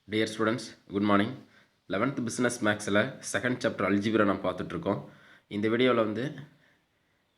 Dear students, good morning. 11th business maxல second chapter algebra நாம் பார்த்துட்டு இருக்கோம். இந்த வீடியோவில் வந்து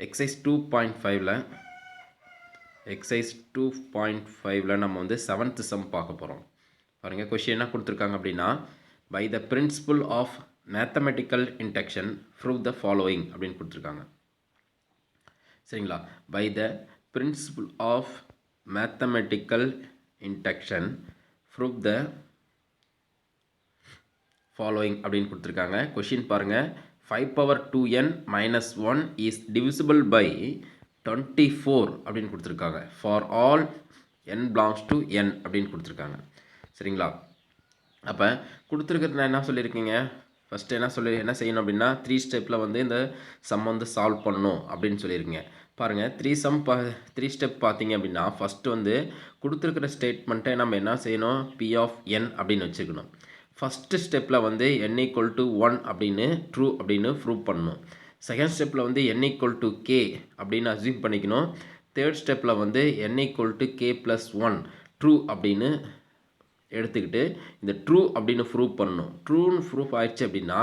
exercise 2.5ல exercise 2.5ல நம்ம வந்து 7th sum பார்க்க போகிறோம். பாருங்கள் கொஷின் என்ன கொடுத்துருக்காங்க அப்படின்னா by the principle of mathematical induction prove the following அப்படின்னு கொடுத்துருக்காங்க. சரிங்களா? by the principle of mathematical induction prove the following அப்படின்னு கொடுத்துருக்காங்க. கொஷின் பாருங்கள் 5 power 2n minus 1 is divisible by 24 அப்படின்னு கொடுத்துருக்காங்க. for all n belongs to n அப்படின்னு கொடுத்துருக்காங்க. சரிங்களா? அப்போ கொடுத்துருக்கிறது நான் என்ன சொல்லியிருக்கீங்க, ஃபஸ்ட்டு என்ன செய்யணும் அப்படின்னா 3 ஸ்டெப்பில் வந்து இந்த சம் வந்து சால்வ் பண்ணணும் அப்படின்னு சொல்லியிருக்கீங்க. பாருங்கள் 3 ஸ்டெப் பார்த்தீங்க அப்படின்னா ஃபஸ்ட்டு வந்து கொடுத்துருக்கிற ஸ்டேட்மெண்ட்டை நம்ம என்ன செய்யணும், p of n அப்படின்னு வச்சுக்கணும். ஃபஸ்ட்டு ஸ்டெப்பில் வந்து n equal to 1 அப்படின்னு ட்ரூ அப்படின்னு ப்ரூவ் பண்ணணும். செகண்ட் ஸ்டெப்பில் வந்து n equal to k அப்படின்னு அஸ்யூம் பண்ணிக்கணும். தேர்ட் ஸ்டெப்பில் வந்து n equal to k plus 1 true அப்படின்னு எடுத்துக்கிட்டு இந்த ட்ரூ அப்படின்னு ப்ரூவ் பண்ணணும். ட்ரூன்னு ப்ரூவ் ஆயிடுச்சு அப்படின்னா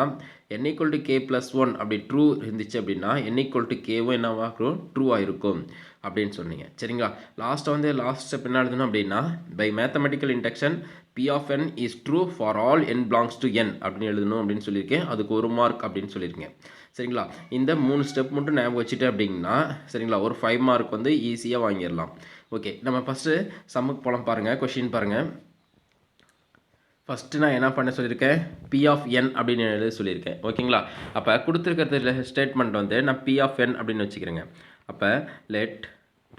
n equal to k plus 1 அப்படி ட்ரூ இருந்துச்சு அப்படின்னா n equal to kவும் என்னவாகும், ட்ரூவாக இருக்கும் அப்படின்னு சொன்னீங்க. சரிங்களா? லாஸ்ட் ஸ்டெப் என்ன எழுதணும் அப்படின்னா by mathematical induction p of n is true for all n belongs to n அப்படின்னு எழுதணும் அப்படின்னு சொல்லியிருக்கேன். அதுக்கு 1 மார்க் அப்படின்னு சொல்லியிருக்கேன். சரிங்களா? இந்த 3 ஸ்டெப் மட்டும் ஞாபகம் வச்சுட்டு அப்படின்னா சரிங்களா, ஒரு 5 மார்க் வந்து ஈஸியாக வாங்கிடலாம். ஓகே, நம்ம ஃபஸ்ட்டு சம்முக்கு போகலாம். பாருங்கள் கொஷின் பாருங்கள். ஃபஸ்ட்டு நான் என்ன பண்ண சொல்லியிருக்கேன், p of n அப்படின்னு எழுத சொல்லியிருக்கேன். ஓகேங்களா? அப்போ கொடுத்துருக்கிறது ஸ்டேட்மெண்ட் வந்து நான் p of n அப்படின்னு வச்சுக்கிறேங்க. அப்போ let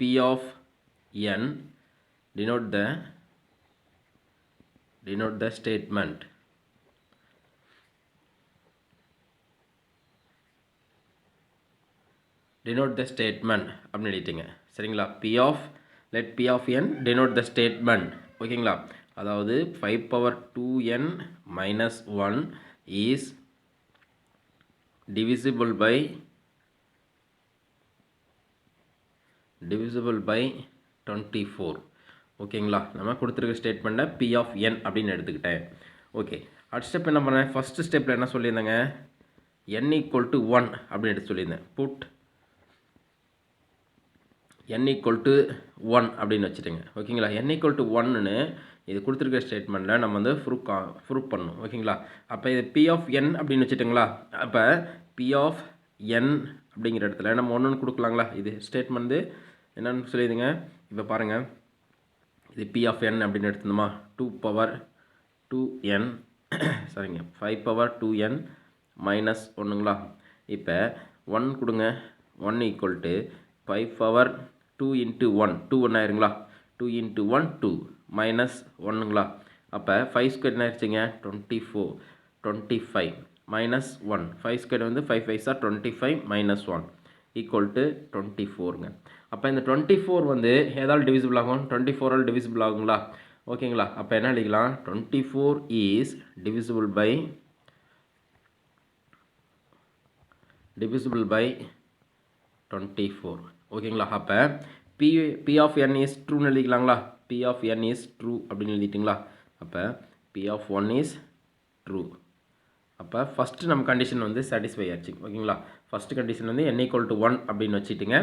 p of n denote the statement. denote the statement அப்படின்னு எழுதிட்டீங்க. சரிங்களா? let p of n denote the statement. ஓகேங்களா? அதாவது 5 power 2n minus 1 is divisible by 24. ஓகேங்களா? நம்ம கொடுத்துருக்க ஸ்டேட்மெண்ட்டை p of n அப்படின்னு எடுத்துக்கிட்டேன். ஓகே, அடுத்த ஸ்டெப் என்ன பண்ணேன், ஃபஸ்ட்டு ஸ்டெப்பில் என்ன சொல்லியிருந்தேங்க, n equal to 1 அப்படின்னு எடுத்து சொல்லியிருந்தேன். புட் n equal to 1 அப்படின்னு வச்சுட்டுங்க. ஓகேங்களா? n equal to 1ன்னு இது கொடுத்துருக்க ஸ்டேட்மெண்ட்டில் நம்ம வந்து ப்ரூவ் பண்ணணும். ஓகேங்களா? அப்போ இது p of n அப்படின்னு வச்சுட்டுங்களா. அப்போ p of n அப்படிங்கிற இடத்துல நம்ம ஒன்று கொடுக்கலாங்களா. இது ஸ்டேட்மெண்ட் வந்து என்னென்னு சொல்லிடுங்க. இப்போ பாருங்கள், இது p of n அப்படின்னு எடுத்துருந்தோமா, 2 power 2n சரிங்க 5 power 2n மைனஸ் ஒன்றுங்களா. இப்போ 1 கொடுங்க, 1 equal to 5 power 2 into 1 2 1 ஆயிருங்களா, 2 into 1 2 மைனஸ் ஒன்றுங்களா. அப்போ 5 ஸ்கொயர் என்ன ஆயிடுச்சுங்க, 24 25 மைனஸ் 1 5 ஸ்கொயர் வந்து 5 5 25 மைனஸ் 1 ஈக்குவல் டு 24ங்க. அப்போ இந்த 24 வந்து ஏதாவது டிவிசிபிள் ஆகும், 24ஆல் டிவிசிபிள் ஆகுங்களா. ஓகேங்களா? அப்போ என்ன எழுதிக்கலாம், 24 இஸ் divisible by 24. ஓகேங்களா? அப்போ p of n is ட்ரூன்னு எழுதிக்கலாங்களா. p of n is true அப்படின்னு எழுதிட்டிங்களா. அப்போ p of 1 is true. அப்போ ஃபஸ்ட்டு நம்ம கண்டிஷன் வந்து சாட்டிஸ்ஃபை ஆச்சு. ஓகேங்களா? ஃபஸ்ட்டு கண்டிஷன் வந்து n equal to 1 அப்படின்னு வச்சுட்டுங்க.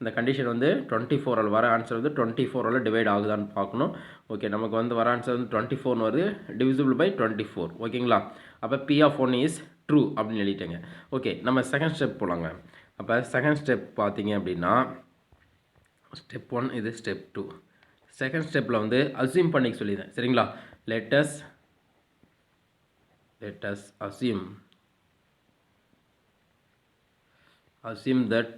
இந்த கண்டிஷன் வந்து 24ஆல் வர ஆன்சர் வந்து 24ஆல் டிவைட் ஆகுதான்னு பார்க்கணும். ஓகே, நமக்கு வந்து வர ஆன்சர் வந்து 24 வருது, divisible by 24. ஓகேங்களா? அப்போ p of 1 is true அப்படின்னு எழுதிட்டேங்க. ஓகே, நம்ம செகண்ட் ஸ்டெப் போகலாங்க. அப்போ செகண்ட் ஸ்டெப் பார்த்தீங்க அப்படின்னா ஸ்டெப் 1 இது ஸ்டெப் 2. செகண்ட் ஸ்டெப்பில் வந்து அஸ்யூம் பண்ணிக்க சொல்லிடுறேன். சரிங்களா? let us assume that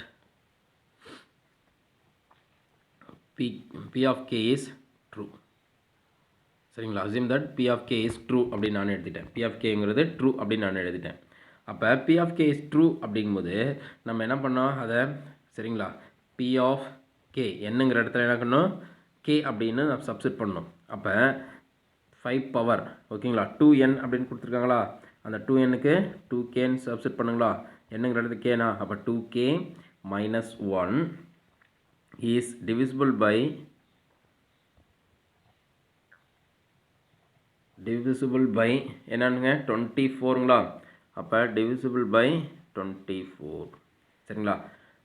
p of k is true. சரிங்களா? assume that p of k is true அப்படின்னு நான் எழுதிட்டேன். p of kங்கிறது true அப்படின்னு நான் எழுதிட்டேன். அப்போ p of k is true அப்படிங்கும்போது நம்ம என்ன பண்ணோம் அதை, சரிங்களா, p of k என்னங்கிற இடத்துல என்ன பண்ணணும், k அப்படின்னு நம்ம சப்ஸ்டிட் பண்ணணும். அப்போ 5 பவர் ஓகேங்களா 2n அப்படின்னு கொடுத்துருக்காங்களா, அந்த 2nக்கு 2kன்னு சப்ஸ்டிட் பண்ணுங்களா. என்னங்கிற இடத்துல கேனா, அப்போ 2k minus 1 is divisible by divisible by என்னன்னுங்க 24ங்களா? அப்போ டிவிசிபிள் பை 24 சரிங்களா?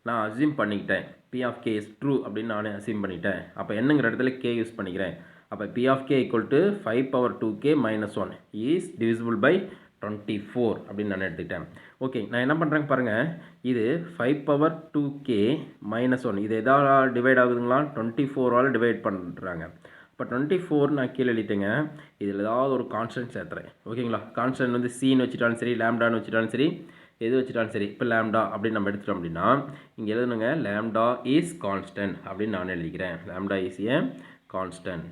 நான் அசியூம் பண்ணிக்கிட்டேன் P of K is true அப்படின்னு நானே அசியூம் பண்ணிட்டேன். அப்போ என்னங்கிற இடத்துல K யூஸ் பண்ணிக்கிறேன். அப்போ P of K equal to 5 power 2K minus 1 is divisible by 24 அப்படின்னு நான் எடுத்துக்கிட்டேன். ஓகே, நான் என்ன பண்ணுறேங்க பாருங்கள், இது 5 power 2K minus 1 இது எதாவது டிவைட் ஆகுதுங்களா? 24ஆல் டிவைட் பண்ணுறாங்க. இப்போ 24 நான் கீழே எழுதிட்டேங்க. இதில் ஏதாவது ஒரு கான்ஸ்டன்ட் சேர்த்துறேன். ஓகேங்களா? கான்ஸ்டன்ட் வந்து சீன்னு வச்சுட்டாலும் சரி, லேம்டான்னு வச்சுட்டாலும் சரி, எது வச்சுட்டாலும் சரி. இப்போ லேம்டா அப்படின்னு நம்ம எடுத்துட்டோம் அப்படின்னா இங்கே எழுதணுங்க, லேம்டா இஸ் கான்ஸ்டன்ட் அப்படின்னு நான் எழுதிக்கிறேன். Lambda is a constant.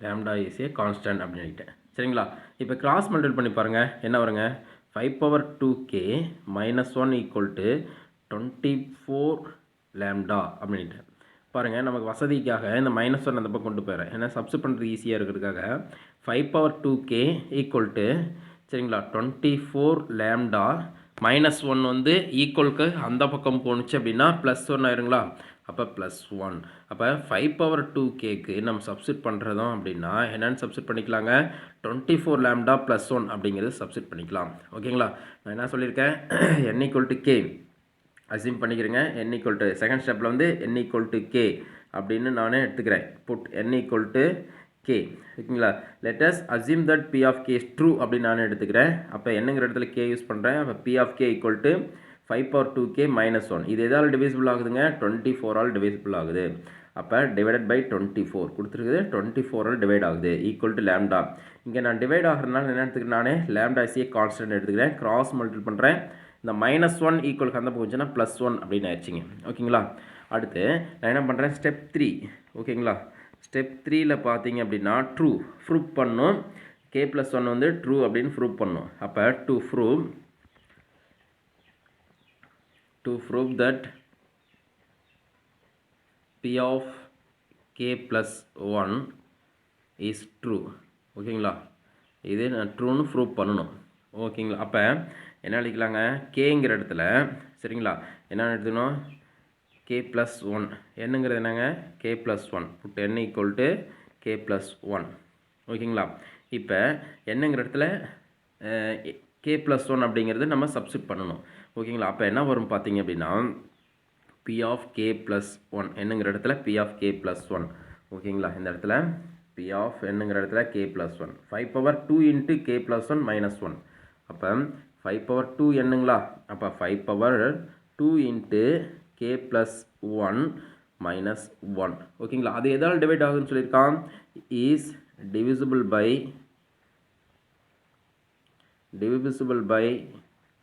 Lambda is a constant அப்படின்னு எழுதிட்டேன். சரிங்களா? இப்போ கிராஸ் மல்டிபிள் பண்ணி பாருங்கள், என்ன வருங்க? 5 power 2K minus 1 equal to 24 lambda அப்படின்ட்டு பாருங்கள். நமக்கு வசதிக்காக இந்த -1 அந்த பக்கம் கொண்டு போயிடுறேன். ஏன்னா சப்ஸ்டிட் பண்ணுறது ஈஸியாக இருக்கிறதுக்காக 5 power 2K equal to சரிங்களா 24 லேம்டா -1 வந்து ஈக்குவலுக்கு அந்த பக்கம் போணுச்சு அப்படின்னா +1 ஆயிருங்களா? அப்போ +1. அப்போ 5 power 2Kக்கு நம்ம சப்ஸ்டிட் பண்ணுறதும் அப்படின்னா என்னென்னு சப்ஸ்டிட் பண்ணிக்கலாங்க? 24 லேம்டா +1 அப்படிங்கிறது சப்ஸ்டிட் பண்ணிக்கலாம். ஓகேங்களா? நான் என்ன சொல்லியிருக்கேன்? n = k அசியூம் பண்ணிக்கிறேங்க. n = செகண்ட் ஸ்டெப்பில் வந்து n = k அப்படின்னு நானே எடுத்துக்கிறேன். Put n = k. ஓகேங்களா? Let us assume that P of K is true அப்படின்னு நானே எடுத்துக்கிறேன். அப்போ என்னங்கிற இடத்துல k யூஸ் பண்ணுறேன். அப்போ P of K = 5 power 2K minus 1 இது எதால் டிவிசிபிள் ஆகுதுங்க? 24ஆல் டிவிசிபிள் ஆகுது. அப்போ டிவைடட் பை 24 கொடுத்துருக்குது. 24ஆல் டிவைட் ஆகுது ஈக்குவல் டு லேம்டா. இங்கே நான் டிவைட் ஆகிறதுனால என்ன எடுத்துக்கிறேன்? நானே லேம்டா இஸ் ஏ கான்ஸ்டன்ட் எடுத்துக்கிறேன். கிராஸ் மல்டிபிள் பண்ணுறேன். இந்த -1 ஈக்குவலுக்கு அந்த போச்சுன்னா +1 அப்படின்னு ஆயிடுச்சிங்க. ஓகேங்களா? அடுத்து நான் என்ன பண்ணுறேன்? ஸ்டெப் 3. ஓகேங்களா? ஸ்டெப் 3ல் பார்த்தீங்க அப்படின்னா ட்ரூ ப்ரூவ் பண்ணும். K+1 வந்து ட்ரூ அப்படின்னு ப்ரூவ் பண்ணும். அப்போ to prove that P of K+1 is true. ஓகேங்களா? இது நான் ட்ரூன்னு ப்ரூவ் பண்ணணும். ஓகேங்களா? அப்போ என்ன எழுதிக்கலாங்க? கேங்கிற இடத்துல சரிங்களா என்ன எடுத்துக்கணும்? K+1 என்னங்கிறது என்னங்க? K+1 put n = K+1. ஓகேங்களா? இப்போ என்னங்கிற இடத்துல K+1 அப்படிங்கிறது நம்ம சப்ஸ்டிட் பண்ணணும். ஓகேங்களா? அப்போ என்ன வரும் பார்த்தீங்க அப்படின்னா P of K+1 என்னங்கிற இடத்துல P of K+1. ஓகேங்களா? இந்த இடத்துல P of என்னங்கிற இடத்துல K+1 5 power 2 into K+1 - 1. அப்போ 5 power 2 என்னங்களா? அப்போ 5 power 2 into K+1 - 1. ஓகேங்களா? அது எதால் டிவைட் ஆகுதுன்னு சொல்லியிருக்கான்? Is divisible by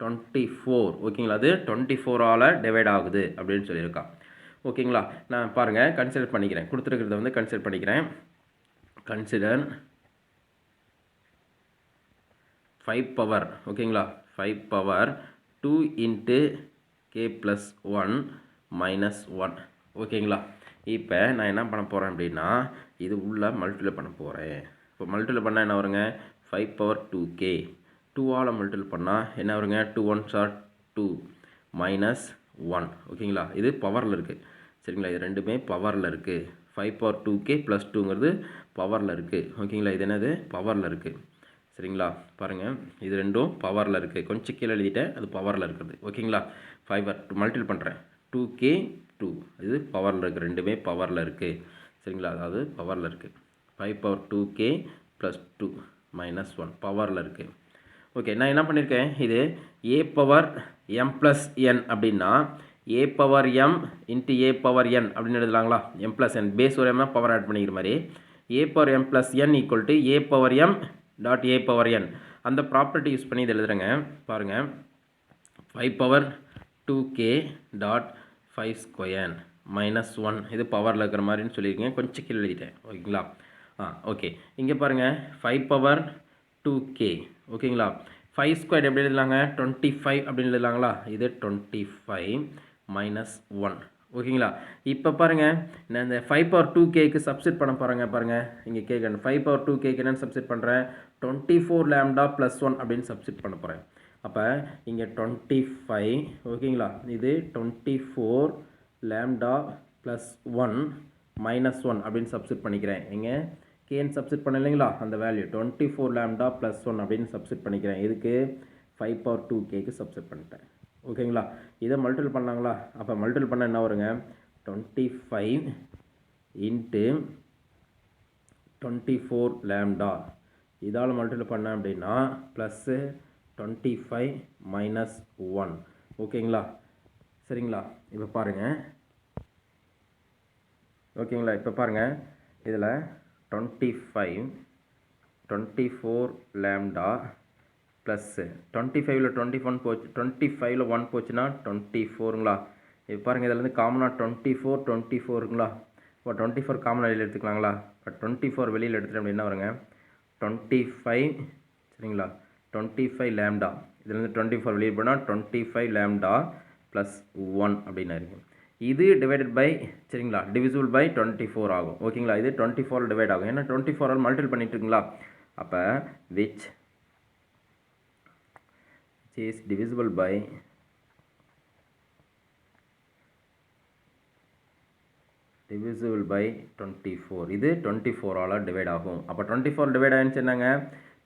24. ஓகேங்களா? அது 24ஆல் டிவைட் ஆகுது அப்படின்னு சொல்லியிருக்கான். ஓகேங்களா? நான் பாருங்கள் கன்சிடர் பண்ணிக்கிறேன். கொடுத்துருக்கிறத வந்து கன்சிடர் பண்ணிக்கிறேன். கன்சிடர் 5 power ஓகேங்களா 5 power 2 into K+1 - 1. ஓகேங்களா? இப்போ நான் என்ன பண்ண போகிறேன் அப்படின்னா இது உள்ள மல்டிப்ளை பண்ண போகிறேன். இப்போ மல்டிப்ளை பண்ணால் என்ன வருங்க? 5 power 2K 2ஆல் மல்டிப்ளை பண்ணால் என்ன வருங்க? 2 1s are 2 - 1. ஓகேங்களா? இது பவரில் இருக்குது. சரிங்களா? இது ரெண்டுமே பவரில் இருக்குது. 5 power 2K + 2ங்கிறது பவரில் இருக்குது. ஓகேங்களா? இது என்னது? பவரில் இருக்குது. சரிங்களா? பாருங்கள் இது ரெண்டும் பவரில் இருக்குது. கொஞ்சம் கீழே எழுதிட்டேன், அது பவரில் இருக்குது. ஓகேங்களா? 5 மல்டிபிள் பண்ணுறேன். 2K 2 இது பவரில் இருக்குது. ரெண்டுமே பவரில் இருக்குது. சரிங்களா? அதாவது பவரில் இருக்குது. 5 power 2K + 2 - 1 பவரில் இருக்குது. ஓகே, நான் என்ன பண்ணியிருக்கேன்? இது A power m + n அப்படின்னா A power m into A power n அப்படின்னு எழுதலாங்களா? m + n பேஸ் ஒரு m பவர் ஆட் பண்ணிக்கிற மாதிரி A power m + n = A power m dot A power n அந்த ப்ராப்பர்ட்டி யூஸ் பண்ணி இது எழுதுறேங்க. பாருங்கள் 5 power 2K டாட் 5² - 1 இது பவரில் இருக்கிற மாதிரின்னு சொல்லியிருக்கேன். கொஞ்சம் கீழே எழுதிட்டேன். ஓகேங்களா? ஓகே, இங்கே பாருங்கள் 5 power 2K ஓகேங்களா? 5² எப்படி எழுதலாங்க? 25 அப்படின்னு எழுதலாங்களா? இது 25 - 1. ஓகேங்களா? இப்போ பாருங்கள் நான் இந்த 5 power 2Kக்கு சப்ஸ்டிட் பண்ண பாருங்கள் இங்கே கேட்கணும். 5 power 2Kக்கு என்னென்னு சப்ஸ்டிட் பண்ணுறேன்? 24 லேம்டா + 1 அப்படின்னு சப்ஸ்டிட் பண்ண போகிறேன். அப்போ இங்கே 25 ஓகேங்களா? இது 24 லேம்டா + 1 - 1 அப்படின்னு சப்ஸ்டிட் பண்ணிக்கிறேன். இங்கே கேன்னு சப்ஸ்டிட் பண்ண இல்லைங்களா அந்த வேல்யூ 24 லேம்டா ப்ளஸ் 1 அப்படின்னு சப்ஸ்டிட் பண்ணிக்கிறேன். இதுக்கு 5 பவர் 2Kக்கு சப்ஸ்டிட் பண்ணிட்டேன். ஓகேங்களா, இதை மல்டிபிள் பண்ணாங்களா, அப்போ மல்டிபிள் பண்ண என்ன வருங்க, 25 இன்ட்டு 24 லேம்டா இதால் மல்டிபிள் பண்ணேன் அப்படின்னா ப்ளஸ்ஸு 25 மைனஸ் 1. ஓகேங்களா, சரிங்களா. இப்போ பாருங்கள், ஓகேங்களா, இப்போ பாருங்கள் இதில் 24 லேம்டா ப்ளஸ்ஸு 25ல் 21 போச்சு, 25ல் 1 போச்சுன்னா 24ங்களா. இப்போ பாருங்கள் இதில் காமனாக 24ங்களா. இப்போ 24 காமனாக வெளியில் எடுத்துக்கலாங்களா. இப்போ 24 வெளியில் எடுத்துகிட்டு அப்படின்னா வருங்க 25, சரிங்களா, 25 லேம்டா. இதுலேருந்து 24 வெளியே போனால் 25 லேம்டா ப்ளஸ் 1 அப்படின்னு இருக்குது. இது டிவைடட் பை, சரிங்களா, டிவிசிபிள் பை 24 ஆகும். ஓகேங்களா, இது 24 டிவைட் ஆகும். ஏன்னா 24 மல்டிபிள் பண்ணிட்டு இருக்குங்களா. அப்போ விச் இஸ் டிவிசிபிள் பை 24. இது 24ஆல் டிவைட் ஆகும். அப்போ 24 டிவைட் ஆகிடுச்சு என்னங்க,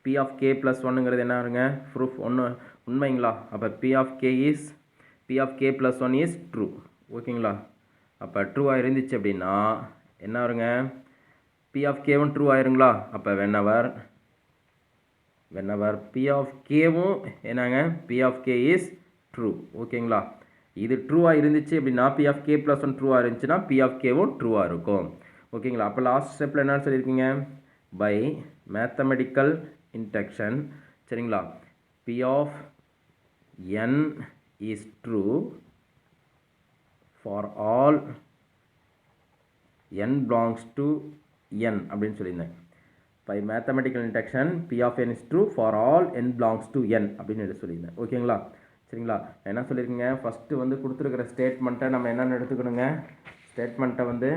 P of K plus 1ங்கிறது என்ன வருங்க, ப்ரூஃப் உண்மைங்களா. அப்போ P of K plus 1 is true. ஓகேங்களா, அப்போ ட்ரூவாக இருந்துச்சு அப்படின்னா என்ன வருங்க, P of Kவும் ட்ரூ ஆயிருங்களா. அப்போ whenever P of Kவும் என்னங்க, P of K is true. ஓகேங்களா, இது ட்ரூவாக இருந்துச்சு அப்படின்னா P of K plus 1 ட்ரூவாக இருந்துச்சுன்னா P of Kவும் ட்ரூவாக இருக்கும். ஓகேங்களா, அப்போ லாஸ்ட் ஸ்டெப்பில் என்ன சொல்லியிருக்கீங்க, பை மேத்தமெட்டிக்கல் இன்டக்ஷன், சரிங்களா, P of n is true for all n belongs to n அப்படின்னு சொல்லியிருந்தேன். By mathematical induction P of n is true for all n belongs to n அப்படின்னு சொல்லியிருந்தேன். ஓகேங்களா, சரிங்களா. என்ன சொல்லியிருக்கீங்க, ஃபஸ்ட்டு வந்து கொடுத்துருக்கிற ஸ்டேட்மெண்ட்டை நம்ம என்னென்னு எடுத்துக்கணுங்க, ஸ்டேட்மெண்ட்டை வந்து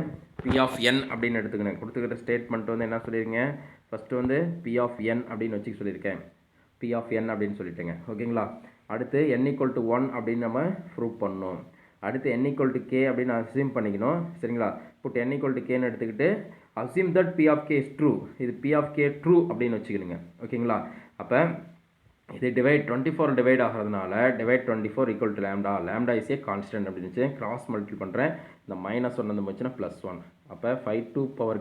P of n அப்படின்னு எடுத்துக்கணும். கொடுத்துருக்கிற ஸ்டேட்மெண்ட் வந்து என்ன சொல்லியிருக்கீங்க, ஃபஸ்ட்டு வந்து P of n அப்படின்னு வச்சுக்க சொல்லியிருக்கேன். P of n அப்படின்னு சொல்லிட்டேங்க. ஓகேங்களா, அடுத்து n = 1 அப்படின்னு நம்ம ப்ரூவ் பண்ணணும். அடுத்து n = k அப்படின்னு அஸ்யூம் பண்ணிக்கணும். சரிங்களா, புட் n = kன்னு எடுத்துக்கிட்டு assume that P of K is true. இது P of K true அப்படின்னு வச்சுக்கணுங்க. ஓகேங்களா, அப்போ இது டிவைட் 24 டிவைட் ஆகிறதுனால divide 24 equal to lambda, lambda is a constant அப்படின்னு கிராஸ் மல்டிபிள் பண்ணுறேன். இந்த மைனஸ் 1 வந்து போச்சுன்னா ப்ளஸ் 1. அப்போ 5 to power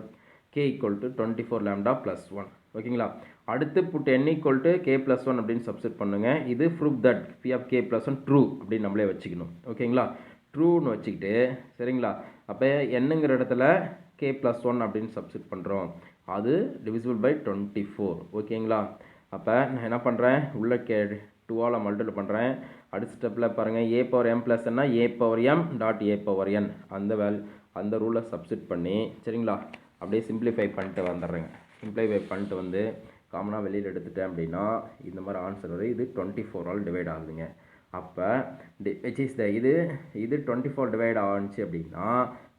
k equal to 24 lambda plus 1. ஓகேங்களா, அடுத்து put n equal to k plus 1 அப்படின்னு சப்ஸ்டிட் பண்ணுங்க. இது proof that P of K plus 1 true அப்படின்னு நம்மளே வச்சுக்கணும். ஓகேங்களா, ட்ரூன்னு வச்சுக்கிட்டு, சரிங்களா, அப்போ என்னங்கிற இடத்துல k ப்ளஸ் 1 அப்படின்னு சப்ஸ்டிட் பண்ணுறோம். அது டிவிசிபிள் பை 24. ஓகேங்களா, அப்போ நான் என்ன பண்ணுறேன், உள்ள டூவால் மல்டிபிள் பண்ணுறேன். அடுத்த ஸ்டெப்பில் பாருங்கள், a பவர் m ப்ளஸ் என்ன, a power m dot a power n அந்த ரூலை சப்ஸ்டிட் பண்ணி, சரிங்களா, அப்படியே சிம்பிளிஃபை பண்ணிட்டு வந்துடுறேங்க. சிம்பிளிஃபை பண்ணிட்டு வந்து காமனாக வெளியில் எடுத்துட்டேன் அப்படின்னா இந்த மாதிரி ஆன்சர் வரும். இது 24ஆல் டிவைட் ஆகுதுங்க. அப்போ விச் இஸ் த இது 24 டிவைட் ஆச்சு அப்படின்னா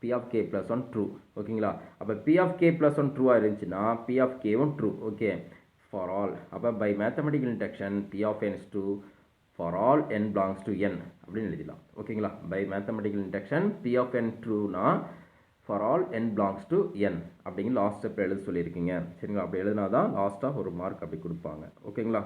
P of K plus 1 true. ஓகேங்களா, அப்போ P of K plus 1 ட்ரூவாக இருந்துச்சுன்னா P of Kவும் ட்ரூ. ஓகே, ஃபார் ஆல், அப்போ by mathematical induction P of n is true for all n belongs to n அப்படின்னு எழுதிடலாம். ஓகேங்களா, by mathematical induction P of n ட்ரூனா for all n belongs to n அப்படிங்கிற last ஸ்டெப்பில் எழுத சொல்லியிருக்கீங்க. சரிங்களா, அப்படி எழுதினா தான் லாஸ்ட்டாக ஒரு மார்க் அப்படி கொடுப்பாங்க. ஓகேங்களா.